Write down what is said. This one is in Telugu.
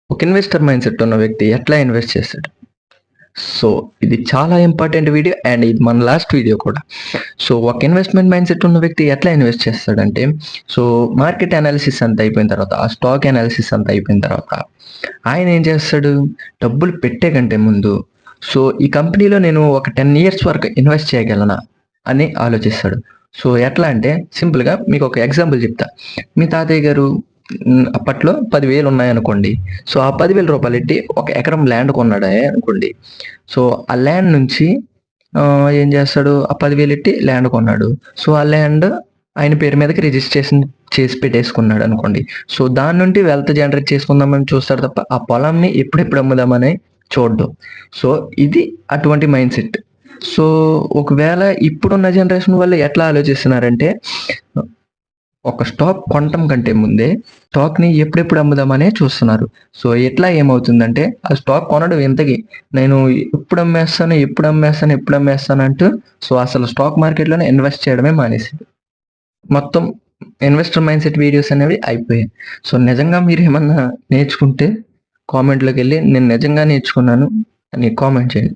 ఒక ఇన్వెస్టర్ మైండ్ సెట్ ఉన్న వ్యక్తి ఎట్లా ఇన్వెస్ట్ చేస్తాడు? సో, ఇది చాలా ఇంపార్టెంట్ వీడియో అండ్ ఇది మన లాస్ట్ వీడియో కూడా. సో, ఒక ఇన్వెస్ట్‌మెంట్ మైండ్ సెట్ ఉన్న వ్యక్తి ఎట్లా ఇన్వెస్ట్ చేస్తాడంటే, సో, మార్కెట్ అనాలిసిస్ అంతా అయిపోయిన తర్వాత, ఆ స్టాక్ అనాలిసిస్ అంతా అయిపోయిన తర్వాత, ఆయన ఏం చేస్తాడు? డబ్బులు పెట్టే కంటే ముందు, సో, ఈ కంపెనీలో నేను ఒక 10 ఇయర్స్ వరకు ఇన్వెస్ట్ చేయగలనా? అని ఆలోచిస్తాడు. సో, ఎట్లా అంటే సింపుల్‌గా మీకొక ఎగ్జాంపుల్ చెప్తా. మీ తాతయ్య గారు అప్పట్లో 10,000 ఉన్నాయనుకోండి. సో, ఆ 10,000 రూపాయలెట్టి ఒక ఎకరం ల్యాండ్ కొన్నాడే అనుకోండి. సో, ఆ ల్యాండ్ నుంచి ఏం చేస్తాడు? ఆ 10,000 ఎట్టి ల్యాండ్ కొన్నాడు. సో, ఆ ల్యాండ్ ఆయన పేరు మీదకి రిజిస్ట్రేషన్ చేసి పెట్టేసుకున్నాడనుకోండి. సో, దాని నుండి వెల్త్ జనరేట్ చేసుకుందామని చూస్తాడు తప్ప, ఆ పొలంని ఎప్పుడెప్పుడు అమ్ముదామని చూడడు. సో, ఇది అటువంటి మైండ్ సెట్. సో, ఒకవేళ ఇప్పుడున్న జనరేషన్ వాళ్ళు ఎట్లా ఆలోచిస్తున్నారంటే, ఒక స్టాక్ కొనటం కంటే ముందే స్టాక్‌ని ఎప్పుడెప్పుడు అమ్ముదామనే చూస్తున్నారు. సో, ఇట్లా ఏమవుతుందంటే, ఆ స్టాక్ కొనడు ఇంతకి. నేను ఎప్పుడు అమ్మేస్తాను, ఎప్పుడు అమ్మేస్తాను, ఎప్పుడు అమ్మేస్తాను అంటూ సో, అసలు స్టాక్ మార్కెట్‌లోనే ఇన్వెస్ట్ చేయడమే మానేసాడు. మొత్తం ఇన్వెస్టర్ మైండ్ సెట్ వీడియోస్ అనేవి అయిపోయాయి. సో, నిజంగా మీరేమన్నా నేర్చుకుంటే కామెంట్‌లోకెళ్ళి నేను నిజంగా నేర్చుకున్నాను అని కామెంట్ చేయండి.